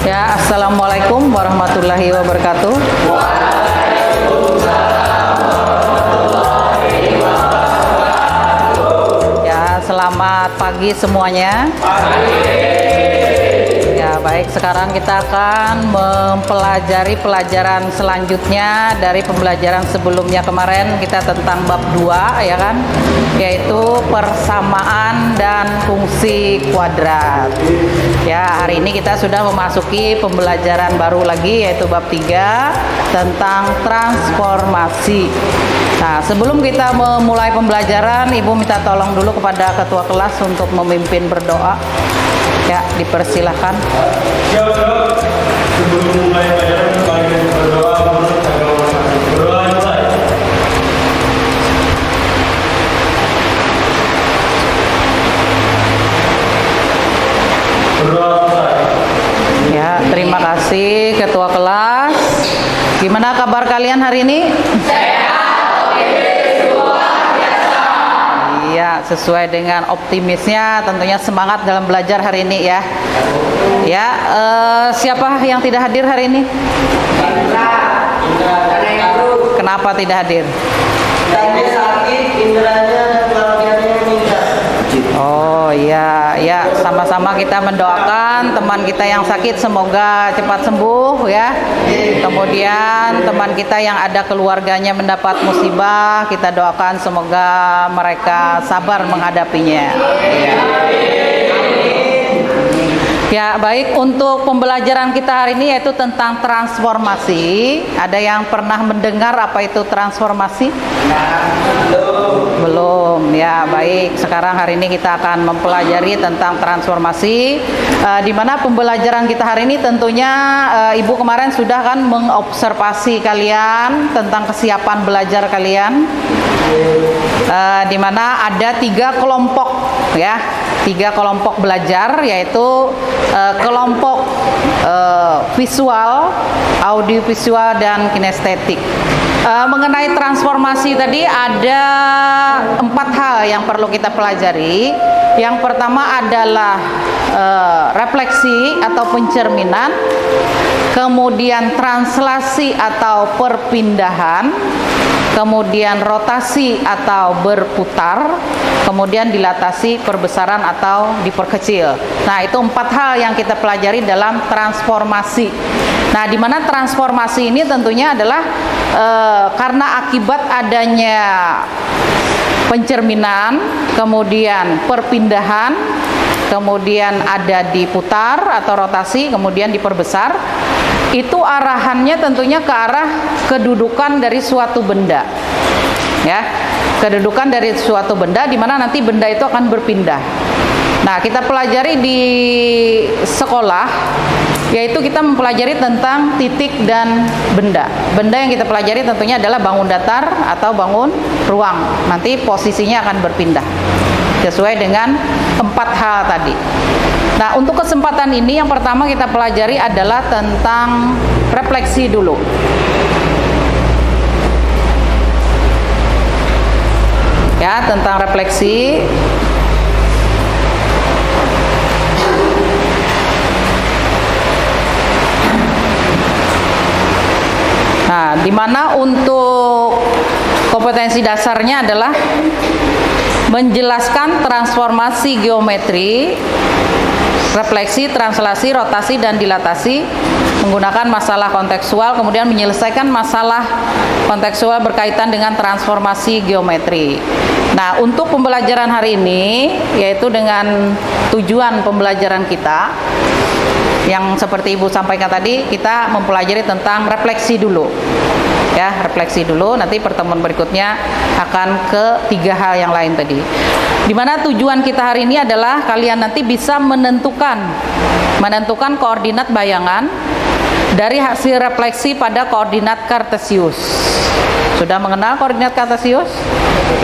Ya, assalamualaikum warahmatullahi wabarakatuh. Ya, selamat pagi semuanya. Ya, baik, sekarang kita akan mempelajari pelajaran selanjutnya dari pembelajaran sebelumnya kemarin kita tentang bab 2 ya kan, yaitu persamaan dan fungsi kuadrat. Ya, hari ini kita sudah memasuki pembelajaran baru lagi yaitu bab 3 tentang transformasi. Nah, sebelum kita memulai pembelajaran, Ibu minta tolong dulu kepada ketua kelas untuk memimpin berdoa. Ya, dipersilahkan. Sebelum mulai pelajaran, mari kita berdoa menurut agama Islam. Berdoa mulai. Berdoa mulai. Ya, terima kasih ketua kelas. Gimana kabar kalian hari ini? Iya, sesuai dengan optimisnya, tentunya semangat dalam belajar hari ini ya. Ya, siapa yang tidak hadir hari ini? Kenapa tidak hadir? Oh iya, ya sama-sama kita mendoakan teman kita yang sakit semoga cepat sembuh ya. Kemudian teman kita yang ada keluarganya mendapat musibah, kita doakan semoga mereka sabar menghadapinya. Ya, baik, untuk pembelajaran kita hari ini yaitu tentang transformasi. Ada yang pernah mendengar apa itu transformasi? Belum. Ya, baik. Sekarang hari ini kita akan mempelajari tentang transformasi. Di mana pembelajaran kita hari ini tentunya Ibu kemarin sudah kan mengobservasi kalian tentang kesiapan belajar kalian. Di mana ada 3 kelompok ya. 3 kelompok belajar, yaitu kelompok visual, audiovisual, dan kinestetik. Mengenai transformasi tadi ada 4 hal yang perlu kita pelajari. Yang pertama adalah refleksi atau pencerminan, kemudian translasi atau perpindahan, kemudian rotasi atau berputar, kemudian dilatasi, perbesaran atau diperkecil. Nah, itu 4 hal yang kita pelajari dalam transformasi. Nah, di mana transformasi ini tentunya adalah karena akibat adanya pencerminan, kemudian perpindahan, kemudian ada diputar atau rotasi, kemudian diperbesar. Itu arahannya tentunya ke arah kedudukan dari suatu benda. Ya, kedudukan dari suatu benda di mana nanti benda itu akan berpindah. Nah, kita pelajari di sekolah yaitu kita mempelajari tentang titik dan benda. Benda yang kita pelajari tentunya adalah bangun datar atau bangun ruang. Nanti posisinya akan berpindah sesuai dengan 4 hal tadi. Nah, untuk kesempatan ini yang pertama kita pelajari adalah tentang refleksi dulu. Ya, tentang refleksi. Nah, di mana untuk kompetensi dasarnya adalah menjelaskan transformasi geometri, refleksi, translasi, rotasi, dan dilatasi menggunakan masalah kontekstual, kemudian menyelesaikan masalah kontekstual berkaitan dengan transformasi geometri. Nah, untuk pembelajaran hari ini, yaitu dengan tujuan pembelajaran kita, yang seperti Ibu sampaikan tadi, kita mempelajari tentang refleksi dulu. Ya, refleksi dulu, nanti pertemuan berikutnya akan ke 3 hal yang lain tadi. Dimana tujuan kita hari ini adalah kalian nanti bisa menentukan koordinat bayangan dari hasil refleksi pada koordinat kartesius. Sudah mengenal koordinat kartesius?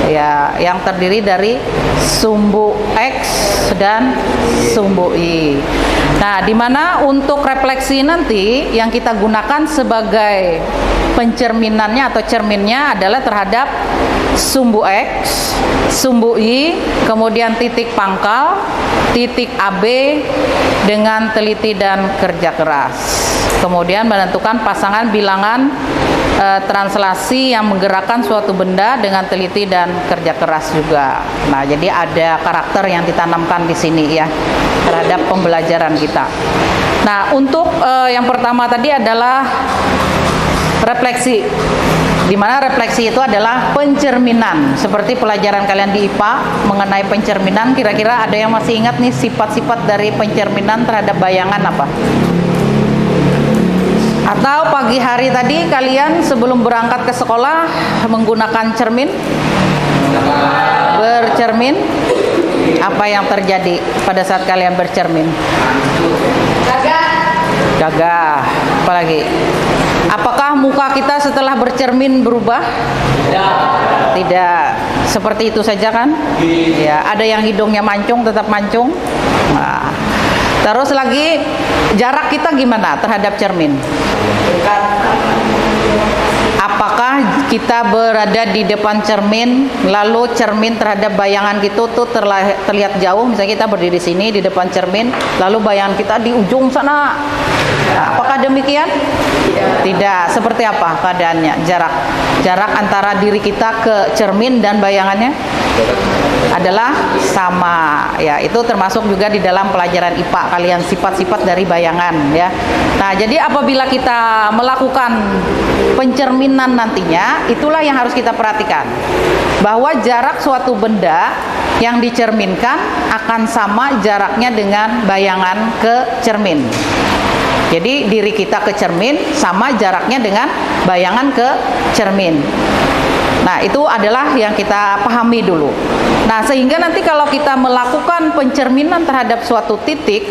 Ya, yang terdiri dari sumbu X dan sumbu Y. Nah, di mana untuk refleksi nanti yang kita gunakan sebagai pencerminannya atau cerminnya adalah terhadap sumbu X, sumbu Y, kemudian titik pangkal, titik AB dengan teliti dan kerja keras. Kemudian menentukan pasangan bilangan translasi yang menggerakkan suatu benda dengan teliti dan kerja keras juga. Nah, jadi ada karakter yang ditanamkan di sini ya terhadap pembelajaran kita. Nah, untuk yang pertama tadi adalah refleksi, di mana refleksi itu adalah pencerminan. Seperti pelajaran kalian di IPA mengenai pencerminan, kira-kira ada yang masih ingat nih sifat-sifat dari pencerminan terhadap bayangan apa? Atau pagi hari tadi kalian sebelum berangkat ke sekolah menggunakan cermin? Bercermin? Apa yang terjadi pada saat kalian bercermin? Gagah. Apalagi? Apakah muka kita setelah bercermin berubah? Tidak. Seperti itu saja kan? Ya, ada yang hidungnya mancung tetap mancung. Nah, terus lagi jarak kita gimana terhadap cermin? Apakah kita berada di depan cermin, lalu cermin terhadap bayangan gitu tuh terlihat jauh? Misalnya kita berdiri di sini di depan cermin, lalu bayangan kita di ujung sana. Nah, apakah demikian? Tidak. Seperti apa keadaannya? Jarak antara diri kita ke cermin dan bayangannya adalah sama. Ya, itu termasuk juga di dalam pelajaran IPA kalian, sifat-sifat dari bayangan ya. Nah, jadi apabila kita melakukan pencerminan nantinya, itulah yang harus kita perhatikan, bahwa jarak suatu benda yang dicerminkan akan sama jaraknya dengan bayangan ke cermin. Jadi diri kita ke cermin sama jaraknya dengan bayangan ke cermin. Nah, itu adalah yang kita pahami dulu. Nah, sehingga nanti kalau kita melakukan pencerminan terhadap suatu titik,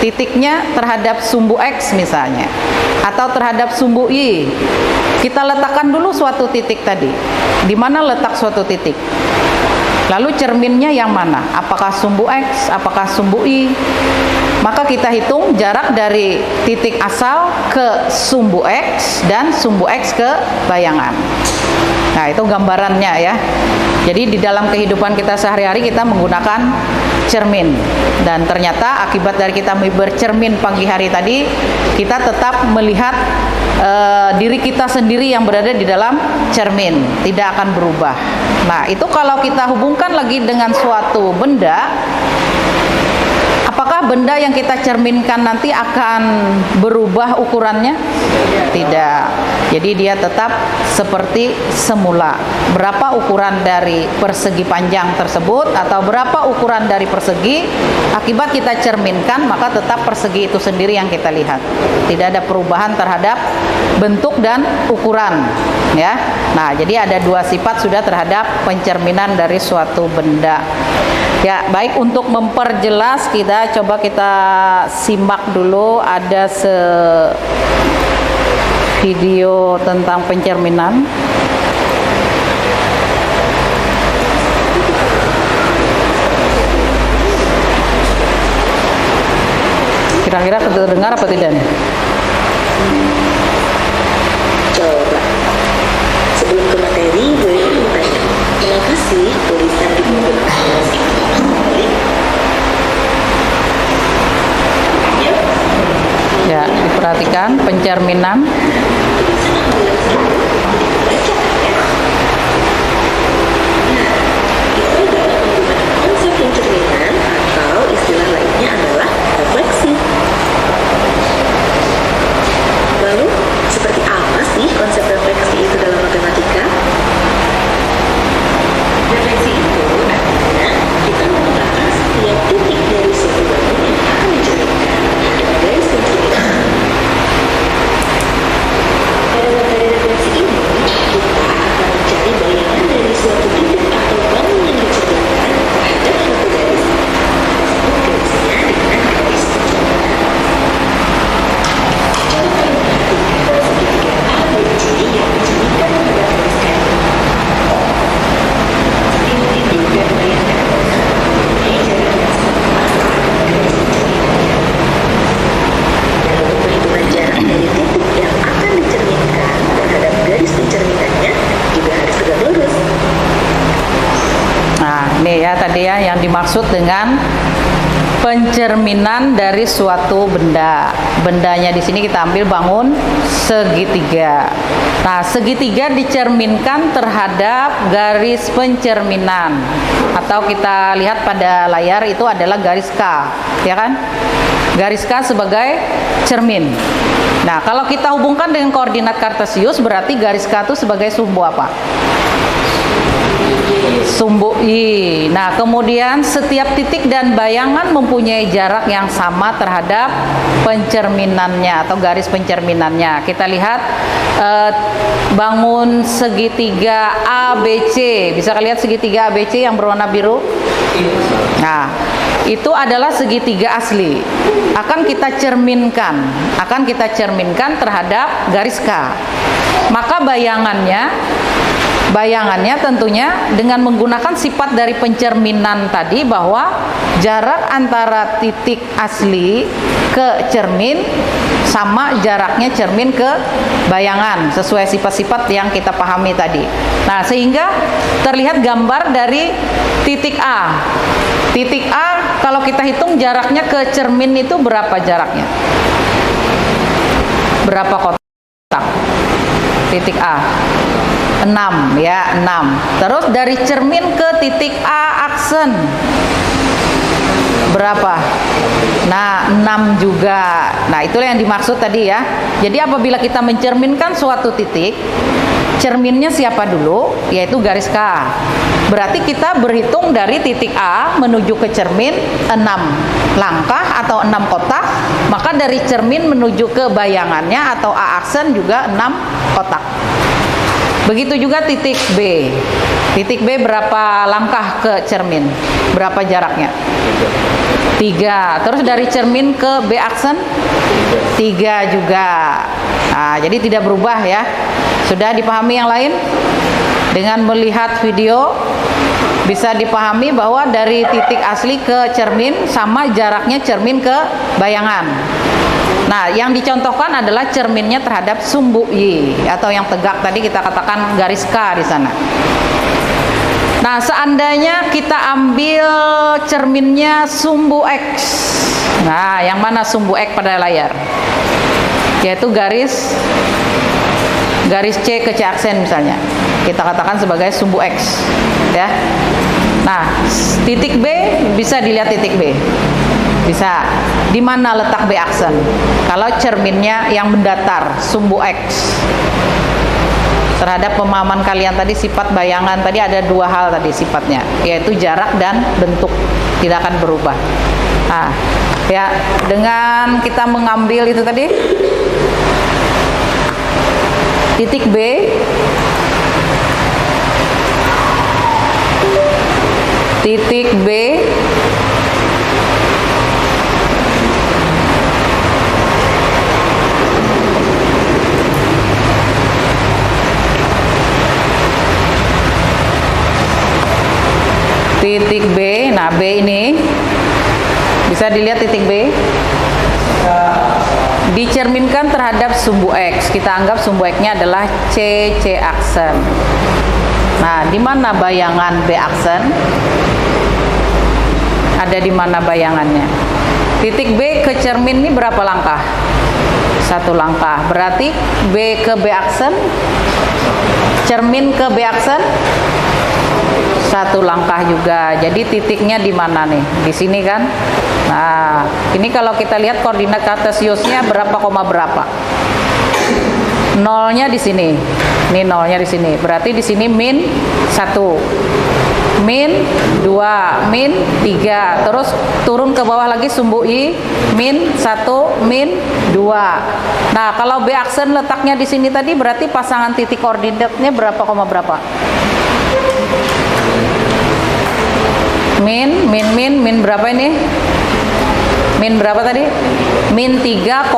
titiknya terhadap sumbu X misalnya, atau terhadap sumbu Y, kita letakkan dulu suatu titik tadi. Di mana letak suatu titik? Lalu cerminnya yang mana? Apakah sumbu X? Apakah sumbu Y? Maka kita hitung jarak dari titik asal ke sumbu X dan sumbu X ke bayangan. Nah, itu gambarannya ya. Jadi di dalam kehidupan kita sehari-hari kita menggunakan cermin. Dan ternyata akibat dari kita bercermin pagi hari tadi, kita tetap melihat diri kita sendiri yang berada di dalam cermin, tidak akan berubah. Nah, itu kalau kita hubungkan lagi dengan suatu benda, apakah benda yang kita cerminkan nanti akan berubah ukurannya? Tidak. Jadi dia tetap seperti semula. Berapa ukuran dari persegi panjang tersebut atau berapa ukuran dari persegi, akibat kita cerminkan, maka tetap persegi itu sendiri yang kita lihat. Tidak ada perubahan terhadap bentuk dan ukuran, ya. Nah, jadi ada dua sifat sudah terhadap pencerminan dari suatu benda. Ya, baik, untuk memperjelas kita simak dulu ada video tentang pencerminan. Kira-kira terdengar apa tidak nih? Coba sebelum ke materi, boleh bertanya, kenapa sih tulisan di buku kelas itu terbalik? Ya, diperhatikan pencerminan. Itu adalah menggunakan konsep pencerminan atau istilah lainnya adalah refleksi. Lalu, seperti apa sih konsep refleksi itu dalam matematika? Refleksi itu artinya kita menggunakan setiap titik dari suatu bangun yang akan dicerminkan dengan garis pencerminan. Ya, tadi ya yang dimaksud dengan pencerminan dari suatu benda. Bendanya di sini kita ambil bangun segitiga. Nah, segitiga dicerminkan terhadap garis pencerminan. Atau kita lihat pada layar itu adalah garis K, ya kan? Garis K sebagai cermin. Nah, kalau kita hubungkan dengan koordinat kartesius, berarti garis K itu sebagai sumbu apa? Sumbu I. Nah, kemudian setiap titik dan bayangan mempunyai jarak yang sama terhadap pencerminannya atau garis pencerminannya. Kita lihat bangun segitiga ABC. Bisa kalian lihat segitiga ABC yang berwarna biru? Nah, itu adalah segitiga asli. Akan kita cerminkan terhadap garis K. Maka bayangannya tentunya dengan menggunakan sifat dari pencerminan tadi, bahwa jarak antara titik asli ke cermin sama jaraknya cermin ke bayangan, sesuai sifat-sifat yang kita pahami tadi. Nah, sehingga terlihat gambar dari titik A. Titik A kalau kita hitung jaraknya ke cermin itu berapa jaraknya? Berapa kotak? Titik A. 6 ya, 6. Terus dari cermin ke titik A aksen berapa? Nah, 6 juga. Nah, itulah yang dimaksud tadi ya. Jadi apabila kita mencerminkan suatu titik, cerminnya siapa dulu? Yaitu garis K. Berarti kita berhitung dari titik A menuju ke cermin 6 langkah atau 6 kotak. Maka dari cermin menuju ke bayangannya atau A aksen juga 6 kotak. Begitu juga titik B. Titik B berapa langkah ke cermin? Berapa jaraknya? 3. Terus dari cermin ke B aksen? 3 juga. Nah, jadi tidak berubah ya. Sudah dipahami yang lain? Dengan melihat video bisa dipahami bahwa dari titik asli ke cermin sama jaraknya cermin ke bayangan. Nah, yang dicontohkan adalah cerminnya terhadap sumbu Y atau yang tegak tadi kita katakan garis K di sana. Nah, seandainya kita ambil cerminnya sumbu X. Nah, yang mana sumbu X pada layar? Yaitu garis C ke C aksen misalnya. Kita katakan sebagai sumbu X, ya. Nah, titik B bisa dilihat titik B. Bisa. Di mana letak B aksen? Kalau cerminnya yang mendatar, sumbu X. Terhadap pemahaman kalian tadi, sifat bayangan tadi ada 2 hal tadi sifatnya, yaitu jarak dan bentuk, tidak akan berubah. Nah, ya, dengan kita mengambil itu tadi titik B, titik B titik B. Nah, B ini bisa dilihat titik B dicerminkan terhadap sumbu X. Kita anggap sumbu X-nya adalah C aksen. Nah, di mana bayangan B aksen? Ada di mana bayangannya? Titik B ke cermin ini berapa langkah? 1 langkah. Berarti B ke B aksen, cermin ke B aksen 1 langkah juga. Jadi titiknya di mana nih? Di sini kan? Nah, ini kalau kita lihat koordinat kartesiusnya berapa koma berapa? Nolnya di sini. Ini nolnya di sini. Berarti di sini min 1, min 2, min 3. Terus turun ke bawah lagi sumbu I, min 1, min 2. Nah, kalau B aksen letaknya di sini tadi, berarti pasangan titik koordinatnya berapa koma berapa? Min berapa ini? Min berapa tadi? Min 3,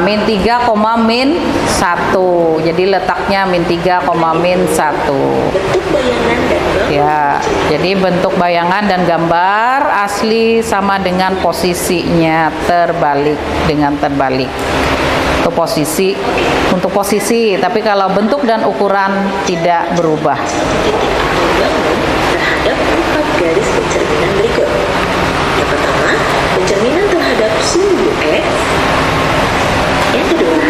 min 3, min 1. Jadi letaknya min 3, min 1. Bentuk bayangan dan gambar. Ya, jadi bentuk bayangan dan gambar asli sama dengan posisinya terbalik dengan terbalik. Untuk posisi, tapi kalau bentuk dan ukuran tidak berubah. Bangun, perhatikan terhadap 4 garis pencerminan berikut. Yang pertama, pencerminan terhadap sumbu X. Yang kedua,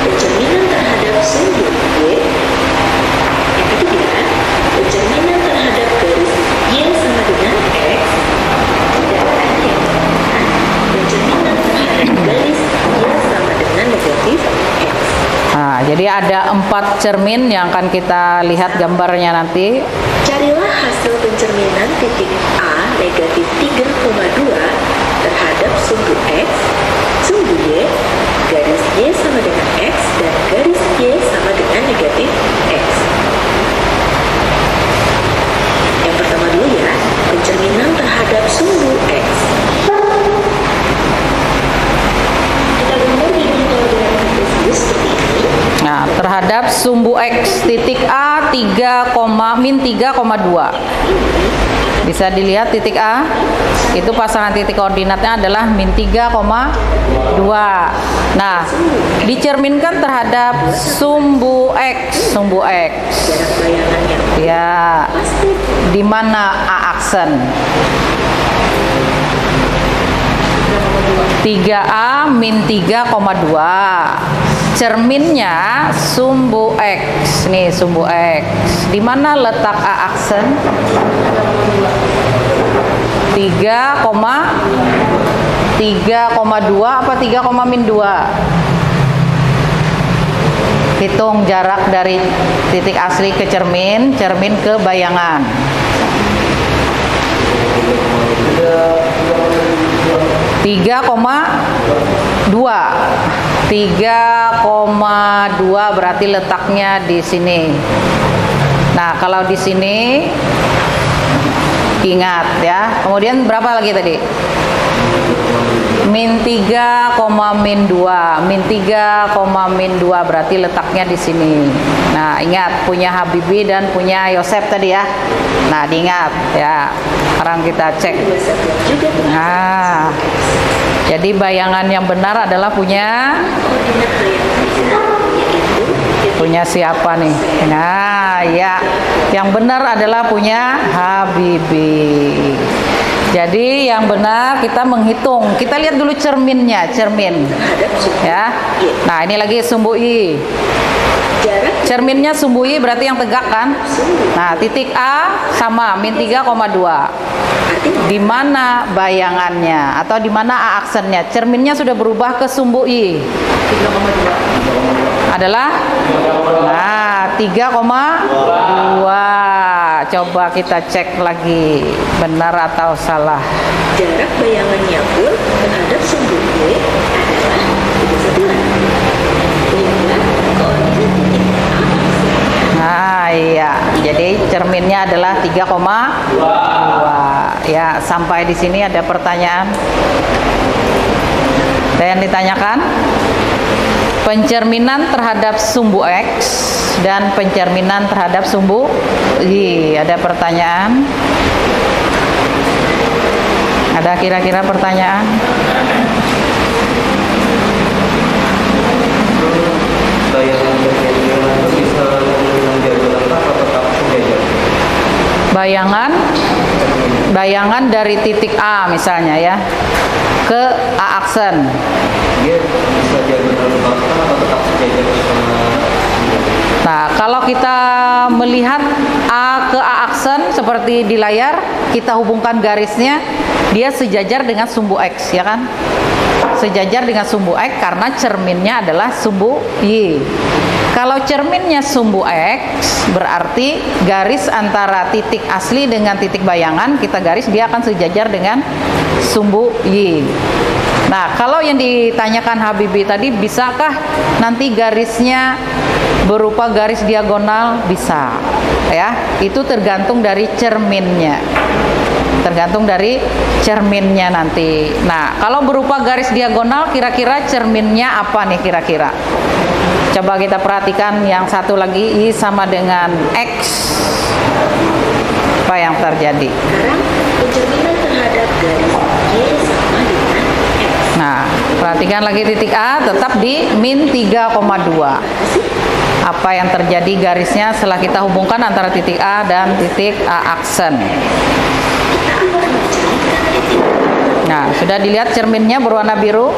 pencerminan terhadap sumbu Y. Yang ketiga, pencerminan terhadap garis Y sama dengan X. Dan yang keempat, pencerminan terhadap garis Y sama dengan negatif X. Nah, jadi ada 4 cermin yang akan kita lihat gambarnya nanti. Carilah hasil pencerminan titik A negatif 3,2 terhadap sumbu X, sumbu Y, garis Y sama dengan X, dan garis Y sama dengan negatif X. Yang pertama dulu ya, pencerminan terhadap sumbu X. Kita gambar dengan dengan tersebut seperti ini. Nah, terhadap sumbu X titik A 3,-3,2. Bisa dilihat titik A itu pasangan titik koordinatnya adalah -3,2. Nah, dicerminkan terhadap sumbu X, Jarak bayangannya ya, pasti di mana A aksen? 3A min 3,2. Cerminnya sumbu X. Nih sumbu X. Di mana letak A aksen? 3,2 apa 3,-2? Hitung jarak dari titik asli ke cermin, cermin ke bayangan. 3,2 berarti letaknya di sini. Nah, kalau di sini ingat ya. Kemudian berapa lagi tadi? -3,-2 berarti letaknya di sini. Nah, ingat punya Habibie dan punya Yosef tadi ya. Nah, diingat ya. Sekarang kita cek. juga Nah, jadi bayangan yang benar adalah punya koordinat bayangan yaitu punya siapa nih? Nah, ya, yang benar adalah punya Habibie. Jadi yang benar kita menghitung. Kita lihat dulu cerminnya, cermin. terhadap sumbu Ya. Y. Nah, ini lagi sumbu I. Jarak Cerminnya sumbu I berarti yang tegak kan? sumbu Nah, titik A sama -3,2. artinya Di mana bayangannya atau di mana A aksennya? Cerminnya sudah berubah ke sumbu I. Adalah 3,2. Coba kita cek lagi benar atau salah. jarak bayangannya pun terhadap sumbu Y adalah 3,1. Sehingga koordinat titik A Nah, iya. Jadi cerminnya adalah 3,2. Ya, sampai di sini ada pertanyaan. Ada yang ditanyakan? Pencerminan terhadap sumbu X dan pencerminan terhadap sumbu Y. Ada pertanyaan? Ada kira-kira pertanyaan? bayangan berkaitan bisa menjadi letak atau tetap sejajar? Bayangan dari titik A misalnya ya ke A aksen. Dia bisa diagonal ke belakang atau tetap sejajar sama? Nah, kalau kita melihat A ke A aksen seperti di layar, kita hubungkan garisnya, dia sejajar dengan sumbu X, ya kan? Sejajar dengan sumbu X karena cerminnya adalah sumbu Y. Kalau cerminnya sumbu X, berarti garis antara titik asli dengan titik bayangan, kita garis, dia akan sejajar dengan sumbu Y. Nah, kalau yang ditanyakan Habibie tadi, bisakah nanti garisnya berupa garis diagonal? Bisa, ya. Itu tergantung dari cerminnya. Tergantung dari cerminnya nanti. Nah, kalau berupa garis diagonal, kira-kira cerminnya apa nih kira-kira? Coba kita perhatikan yang satu lagi, I sama dengan X. Apa yang terjadi? sekarang pencerminan terhadap garis Y sama dengan X. Nah, perhatikan lagi titik A tetap di -3,2. apa yang terjadi garisnya setelah kita hubungkan antara titik A dan titik A aksen. Kita akan mencerminkan titik A. Nah, sudah dilihat cerminnya berwarna biru.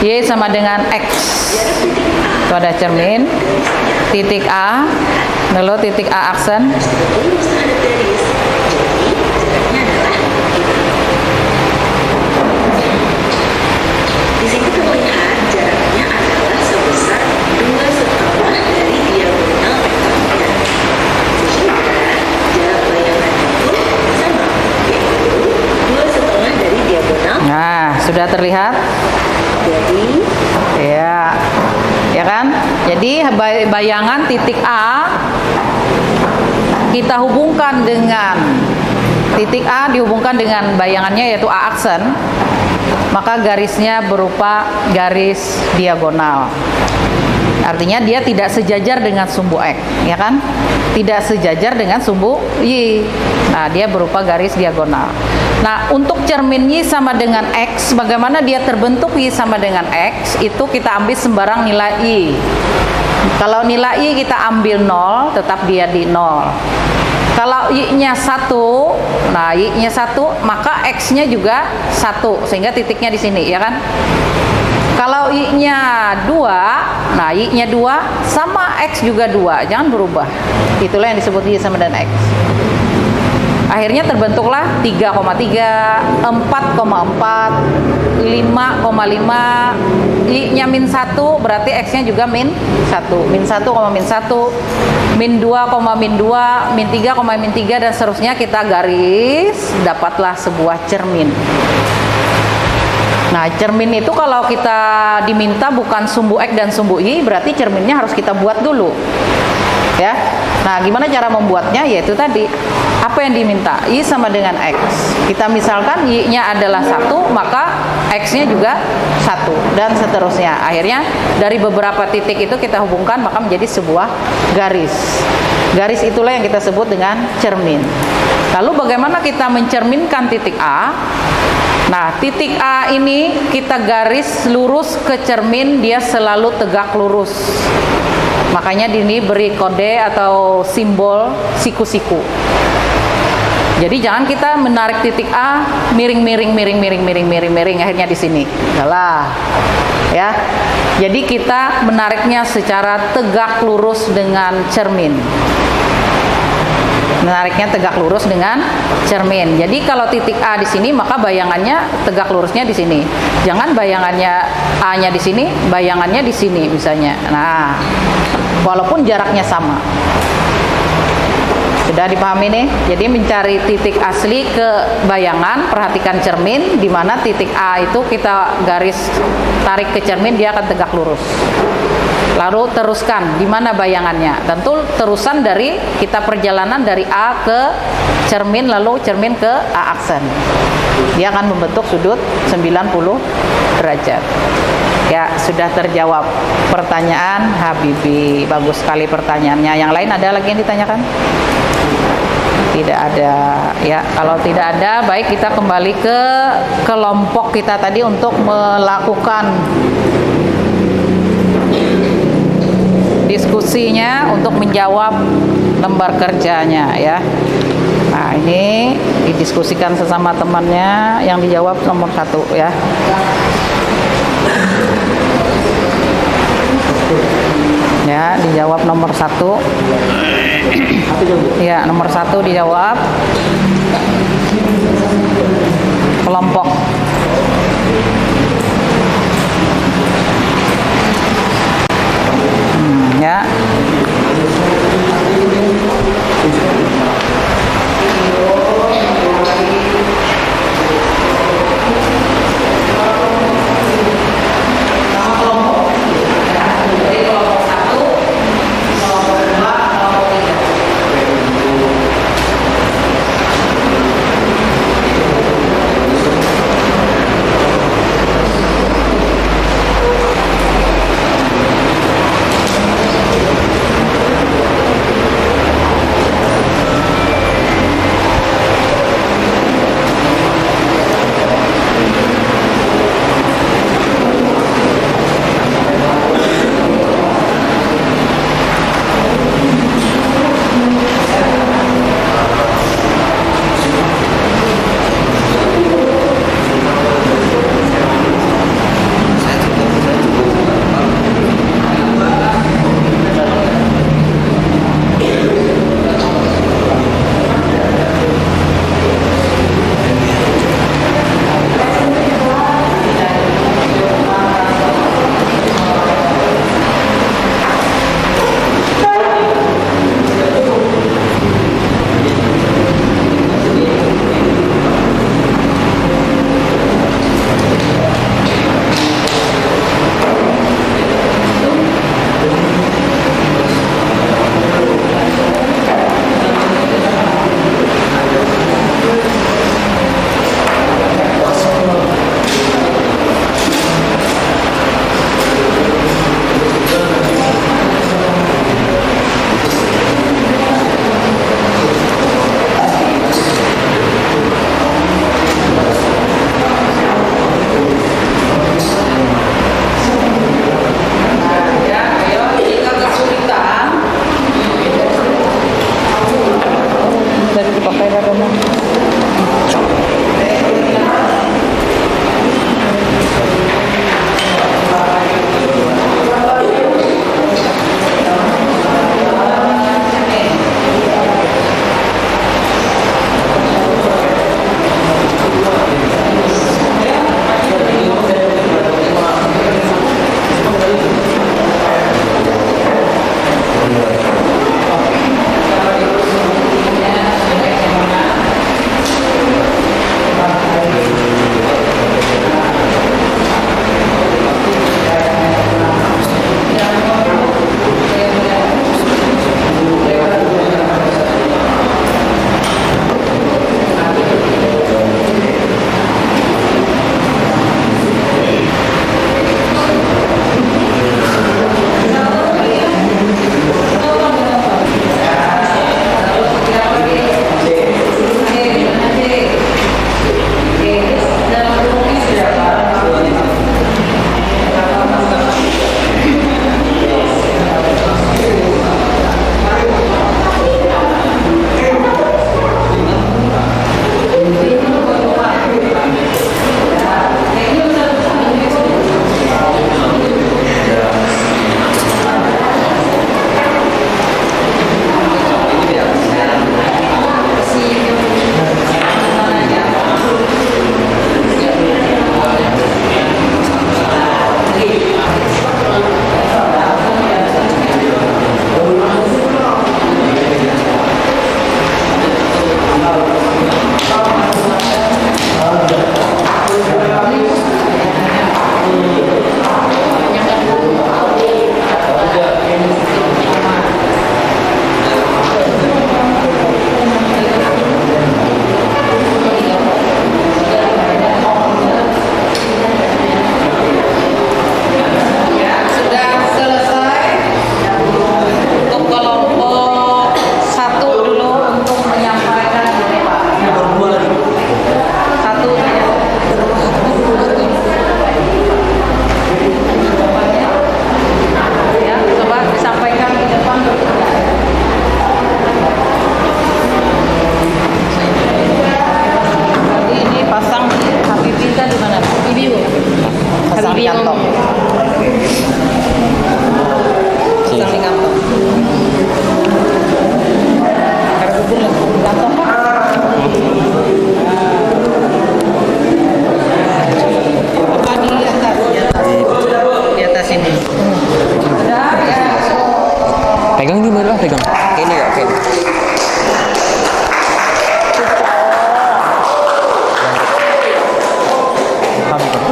Y sama dengan X. Jarak titik A Itu ada cermin. Titik A, lalu titik A aksen. lurus terhadap garis. Jadi, jaraknya adalah di sini terlihat jaraknya adalah sebesar 2,5 dari diagonal vektornya. Sehingga jarak bayangan itu sama, yaitu 2,5 dari diagonal. Nah, sudah terlihat? Jadi, Ya kan? Jadi bayangan titik A kita hubungkan dengan titik A dihubungkan dengan bayangannya yaitu A aksen, maka garisnya berupa garis diagonal. Artinya dia tidak sejajar dengan sumbu X, ya kan? Tidak sejajar dengan sumbu Y. Nah, dia berupa garis diagonal. Nah, untuk cermin Y sama dengan X, bagaimana dia terbentuk Y sama dengan X, itu kita ambil sembarang nilai Y. Kalau nilai Y kita ambil 0, tetap dia di 0. Kalau Y-nya 1, nah Y-nya 1, maka X-nya juga 1, sehingga titiknya di sini, ya kan? Kalau Y-nya 2, nah Y-nya 2 sama X juga 2, jangan berubah. Itulah yang disebut Y sama dengan X. Akhirnya terbentuklah 3,3, 4,4, 5,5. Y-nya min 1, berarti X-nya juga min 1. Min 1, min 1, min 2, min 2, min 3, min 3, dan seterusnya kita garis, dapatlah sebuah cermin. Nah, cermin itu kalau kita diminta bukan sumbu X dan sumbu Y, berarti cerminnya harus kita buat dulu. Ya. Nah, gimana cara membuatnya? Yaitu tadi, apa yang diminta? Y sama dengan X. Kita misalkan Y-nya adalah 1, maka X-nya juga 1, dan seterusnya. Akhirnya dari beberapa titik itu kita hubungkan, maka menjadi sebuah garis. Garis itulah yang kita sebut dengan cermin. Lalu bagaimana kita mencerminkan titik A? Nah, titik A ini kita garis lurus ke cermin, dia selalu tegak lurus. Makanya diberi kode atau simbol siku-siku. Jadi jangan kita menarik titik A miring, akhirnya di sini. Salah. Ya. Jadi kita menariknya secara tegak lurus dengan cermin. Menariknya tegak lurus dengan cermin. Jadi kalau titik A di sini, maka bayangannya tegak lurusnya di sini. Jangan bayangannya A-nya di sini, bayangannya di sini misalnya. Nah, walaupun jaraknya sama. Sudah dipahami nih? Jadi mencari titik asli ke bayangan, perhatikan cermin, di mana titik A itu kita garis tarik ke cermin, dia akan tegak lurus. Lalu teruskan, di mana bayangannya? Tentu terusan dari kita perjalanan dari A ke cermin, lalu cermin ke A aksen. Dia akan membentuk sudut 90 derajat. Ya, sudah terjawab pertanyaan Habibi. Bagus sekali pertanyaannya. Yang lain ada lagi yang ditanyakan? Tidak ada. Ya, kalau tidak ada, baik kita kembali ke kelompok kita tadi untuk melakukan diskusinya untuk menjawab lembar kerjanya, ya. Nah, ini didiskusikan sesama temannya, yang dijawab nomor 1, ya. Ya, dijawab nomor 1. Ya, nomor 1 dijawab. Kelompok. Ya.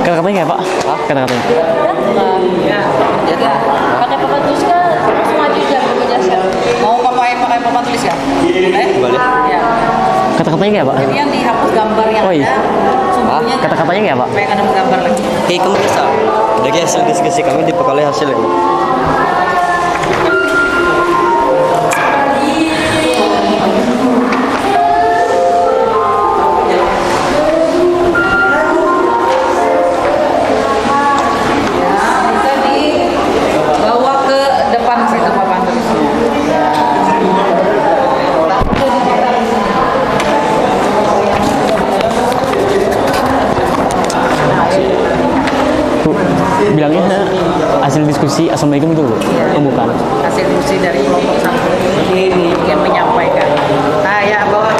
Kata-katanya kayak Pak? Kata-katanya. Pakai papan tulis kan langsung maju aja penjelasan. Mau pakai papan tulis ya? Boleh. Ya. Kata-katanya kayak Pak? Jadi yang dihapus gambar yang Oh, iya. ada. Sumbernya Kata-katanya kayak Pak? supaya kan ada gambar lagi. Oke, kamu bisa. Dari hasil diskusi kami dibekali hasil ini. Bisa dibawa ke depan situ papan tulisnya. Bu, bilangnya hasil diskusi Assalamualaikum itu Bu? Oh, bukan. Hasil diskusi dari kelompok satu yang menyampaikan. Nah ya bawa.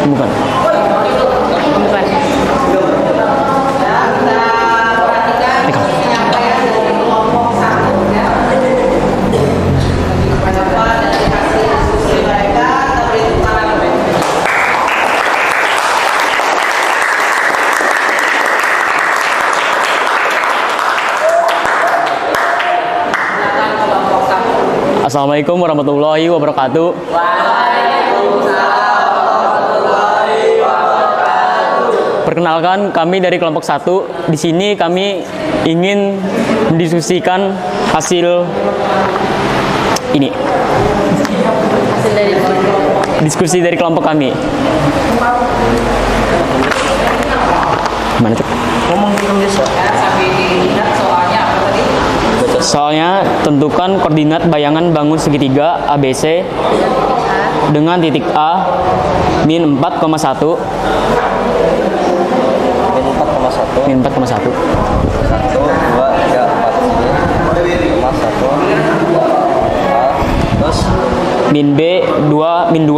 Bukan. Bukan. Assalamualaikum warahmatullahi wabarakatuh. Perkenalkan, kami dari kelompok 1. Di sini kami ingin mendiskusikan hasil ini. Hasil dari diskusi dari kelompok kami. Mana tuh? Ngomong belum bisa. Ya, sambil dilihat soalnya apa tadi? Soalnya tentukan koordinat bayangan bangun segitiga ABC dengan titik A min 4,1 Min 4,1. min 4,1 1, 2, 3, 4 sini. 1, A, terus min B 2 min 2,1 min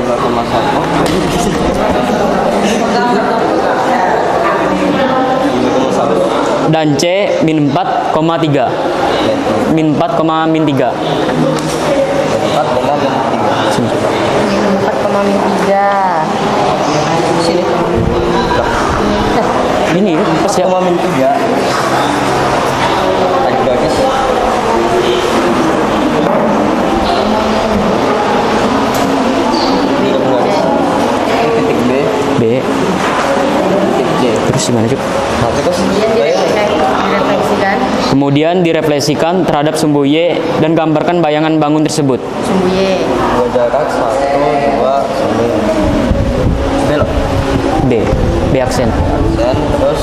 2,1. dan C min 4,3 min 4, min 3. 4 dengan min 3. 4,3. Sini. Ini pas ya. 4, min 3. Tadi guys. Ini guys. Titik B, B titik C. terus gimana Cuk? Nah, terus direfleksikan Kemudian direfleksikan terhadap sumbu Y dan gambarkan bayangan bangun tersebut. sumbu Y. dua jarak 1, 2, sini. Belok. B B aksen Dan terus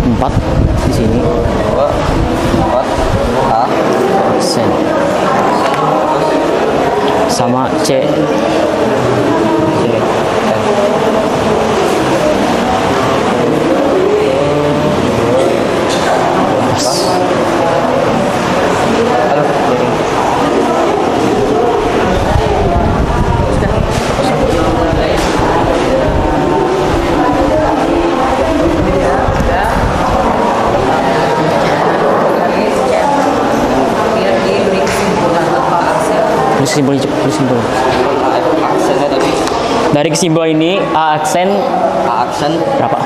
4 di sini 2, 4, A, aksen sama C sini. Aduh, jadi. Biar diberi kesimpulan apa hasil. terus kesimpulan Cuk, terus kesimpulan. Aksennya tadi Dari kesimpulan ini A aksen A aksen berapa?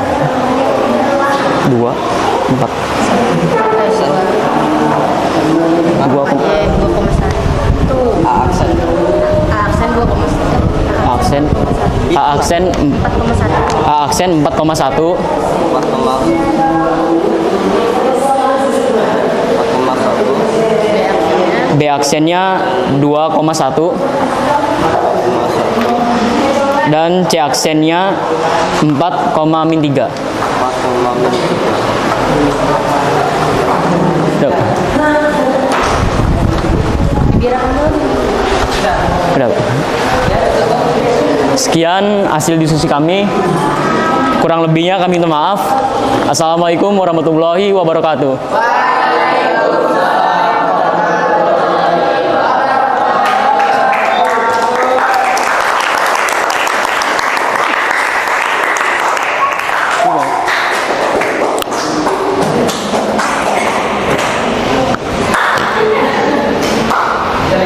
2 4 aksen 2 Y 2,1. A aksen A aksen 2,1. A aksen A aksen 4,1. A aksen 4,1 4,1. B aksennya B aksennya 2,1 dan C aksennya 4, min 3. 4,1. Berapa? Berapa? Sekian hasil diskusi kami. Kurang lebihnya kami minta maaf. Assalamualaikum warahmatullahi wabarakatuh.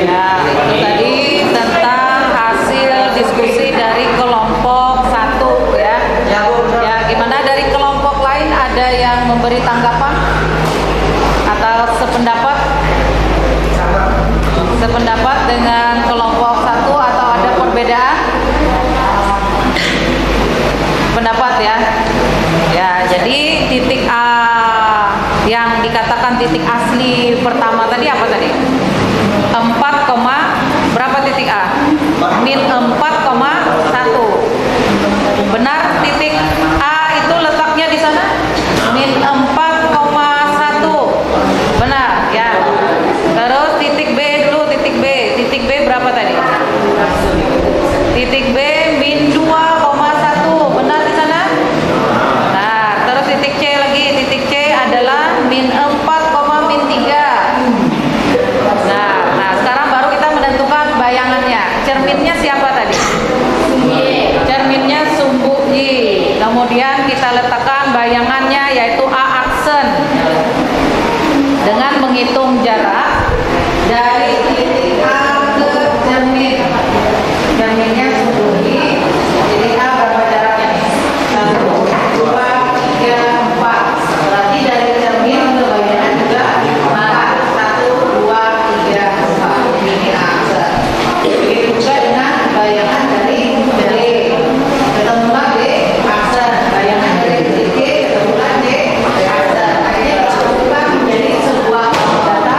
Nah, itu tadi tentang hasil diskusi dari kelompok 1 ya. Ya, gimana dari kelompok lain ada yang memberi tanggapan atau sependapat? Sependapat dengan kelompok 1 atau ada perbedaan? Pendapat ya. Ya, jadi titik A yang dikatakan titik asli pertama tadi apa tadi? 4, berapa titik A? Min 4,1. Benar titik A itu letaknya di sana? Min 4,1. Benar ya. Terus titik B dulu, titik B. Titik B berapa tadi? Titik B min 2,1. Benar di sana? Nah, terus titik C lagi. Titik C adalah min 4, min 3. Nah, sekarang baru kita menentukan bayangannya. Cerminnya siapa tadi? Cerminnya sumbu Y. Kemudian kita letakkan bayangannya yaitu A aksen. Dengan menghitung jarak dari titik A ke cermin. Cerminnya sumbu Y. Titik A berapa jaraknya? 1, 2, 3, 4. Berarti dari cermin ke bayangan juga 1, 2, 3, 4. Ini A aksen. Begitu juga dengan bayangan dari D. Ketemulah D aksen. Bayangan dari D ketemulah D aksen. Akhirnya disatukan menjadi sebuah data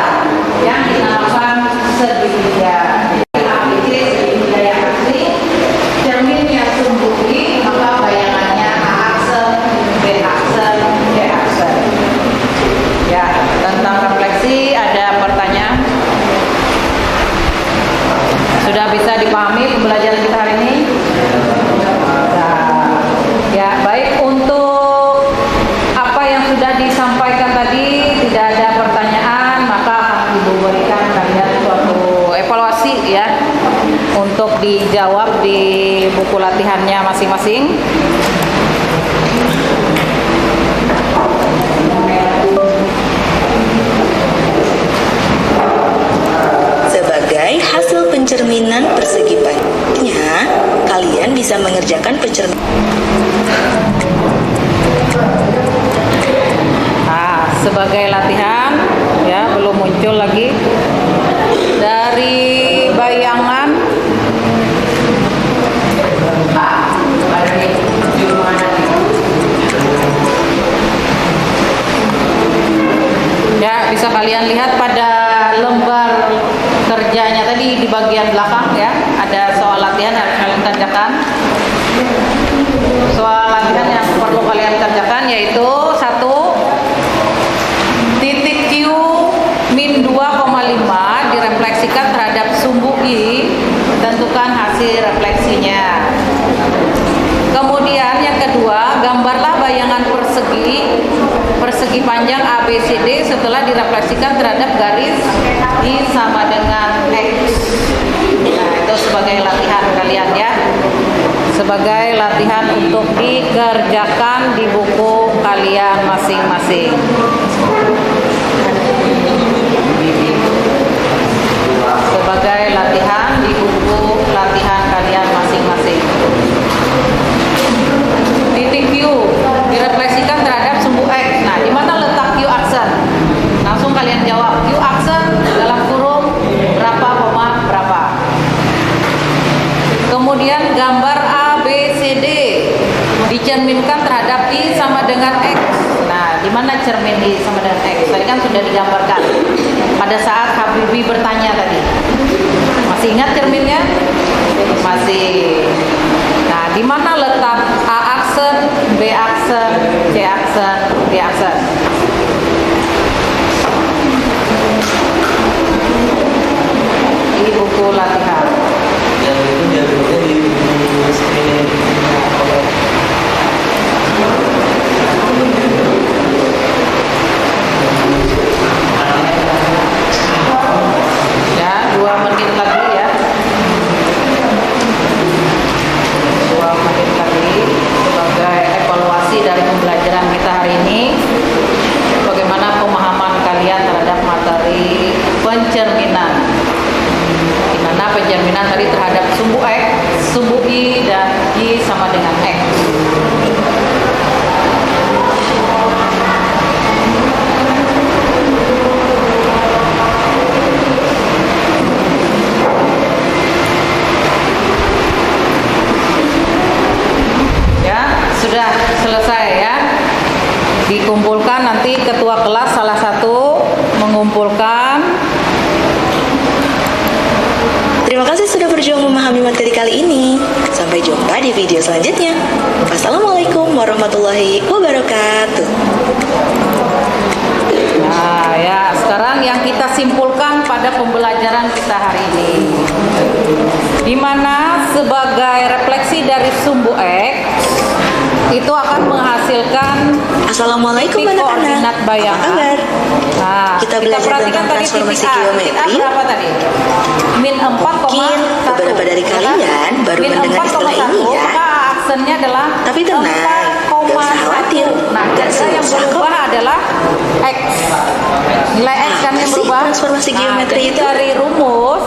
buku latihannya masing-masing. Sebagai hasil pencerminan persegi panjangnya, kalian bisa mengerjakan pencerminan. Nah, sebagai latihan ya, belum muncul lagi dari bayangan ya, bisa kalian lihat pada lembar kerjanya tadi di bagian belakang ya, ada soal latihan yang harus kalian kerjakan. Soal latihan yang perlu kalian kerjakan yaitu 1, titik Q min 2,5 direfleksikan terhadap sumbu I, tentukan hasil refleksinya. Kemudian yang kedua, gambarlah bayangan persegi panjang ABCD setelah direfleksikan terhadap garis I sama dengan X. Nah, itu sebagai latihan kalian ya. Sebagai latihan untuk dikerjakan di buku kalian masing-masing. Sebagai latihan di buku latihan kalian masing-masing. Titik Q direfleksikan terhadap sumbu X. Nah, di mana letak Q aksen? Langsung kalian jawab. Q aksen dalam kurung berapa, koma berapa. Kemudian gambar ABCD dicerminkan terhadap I sama dengan X. Nah, di mana cermin I sama dengan X? Tadi kan sudah digambarkan pada saat Habibie bertanya tadi. Masih ingat cerminnya? Masih. Nah, di mana letak A aksen, B aksen, C aksen, D aksen? Di buku latihan. Yang itu diambilnya di buku screening. Ya, 2 menit lagi ya. 2 menit lagi sebagai evaluasi dari pembelajaran kita hari ini. Bagaimana pemahaman kalian terhadap materi pencerminan? Di mana pencerminan tadi terhadap sumbu X, sumbu I, dan I sama dengan X. Ya, sudah selesai ya. Dikumpulkan nanti ketua kelas salah satu mengumpulkan. Terima kasih sudah berjuang memahami materi kali ini. Sampai jumpa di video selanjutnya. Wassalamualaikum warahmatullahi wabarakatuh. Nah, ya, sekarang yang kita simpulkan pada pembelajaran kita hari ini, di mana sebagai refleksi dari sumbu X itu akan menghasilkan Assalamualaikum titik anak-anak. koordinat Apa bayangan. kabar? Nah, Kita belajar perhatikan tentang tadi transformasi titik A. geometri. Titik A berapa tadi? Min 4,1. Mungkin beberapa dari kalian baru Min mendengar istilah ini ya. Maka aksennya adalah Tapi tenang, gak usah khawatir. 4,1. Nah, Gak kira yang susah kok. berubah adalah X. Nilai X kan yang Apa sih berubah. transformasi geometri jadi itu? dari rumus,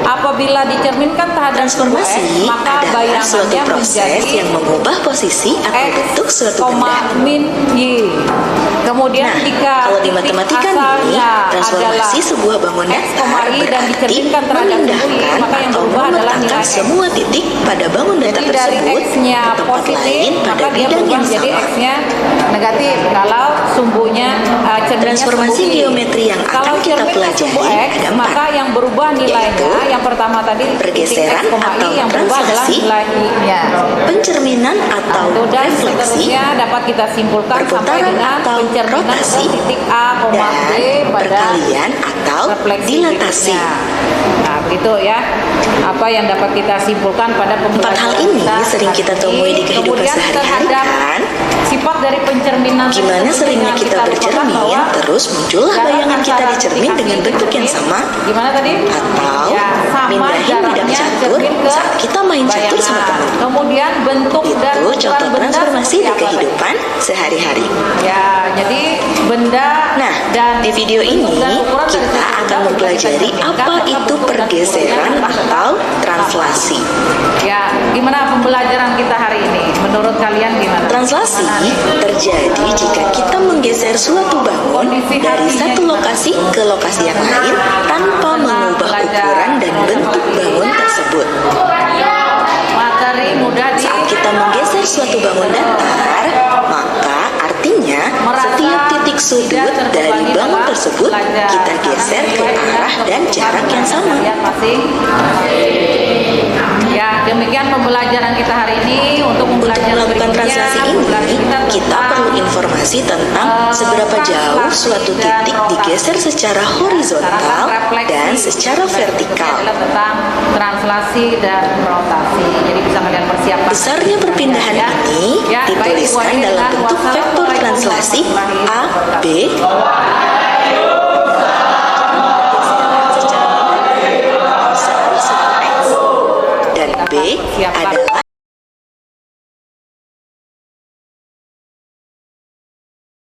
apabila dicerminkan terhadap sumbu X, Transformasi maka adalah suatu bayangannya proses menjadi yang mengubah posisi atau X, bentuk suatu benda. min Y. Kemudian Nah, jika kalau di titik matematika nih, asalnya transformasi adalah sebuah bangunan X, Y dan berarti dicerminkan terhadap sumbu Y, memindahkan maka yang atau berubah adalah meletakkan nilai X. semua titik pada bangun Jadi datar dari tersebut X-nya ke tempat positif, lain pada maka dia bidang berubah yang menjadi sama. X-nya negatif kalau sumbunya cerminnya Transformasi sumbu I. geometri yang akan Kalau kita cerminnya pelajari sumbu X, ada 4, maka yang berubah nilainya yaitu yang pertama tadi titik pergeseran X, atau Y, yang berubah adalah translasi, nilai I-nya. pencerminan atau Dan refleksi, seterusnya dapat kita simpulkan sampai perputaran dengan atau pencerminan ke rotasi, titik A, B dan pada perkalian atau refleksi dilatasi. berikutnya. Nah, begitu ya. Apa yang dapat kita simpulkan pada Empat pembelajaran hal ini kita sering hari kita ini. temui di kehidupan Kemudian sehari-hari terhadap kan? sifat dari pencerminan Gimana seringnya kita bercermin, terus muncullah bayangan kita di cermin dengan bentuk yang sama, Gimana tadi? atau Ya, sama mindahin jaraknya bidang catur cermin ke saat kita main catur sama bayangan. teman. Kemudian bentuk dan Itu ukuran contoh benda transformasi seperti di apa tadi? kehidupan sehari-hari. Ya, jadi benda Nah, dan di video ini bentuk dan ukuran dari kita satu akan benda mempelajari bisa apa kita itu bentuk dan pergeseran bentuknya atau translasi. Ya, gimana pembelajaran kita hari ini? Menurut kalian gimana? Translasi Gimana? terjadi jika kita menggeser suatu bangun dari satu lokasi ke lokasi yang lain tanpa mengubah ukuran dan bentuk bangun tersebut. Materi mudah di Saat kita menggeser suatu bangun datar, maka artinya setiap titik sudut dari bangun tersebut kita geser ke arah dan jarak yang sama. Masing. Ya, demikian pembelajaran kita hari ini. Untuk Untuk pembelajaran melakukan berikutnya, translasi ini, kita perlu informasi tentang seberapa jauh suatu titik digeser secara horizontal dan secara vertikal. adalah tentang translasi dan rotasi. Jadi bisa kalian persiapkan. Besarnya perpindahan Ya. ini Ya, baik, dituliskan Bu dalam Aina. bentuk vektor Wassalamualaikum translasi A, B, dan B adalah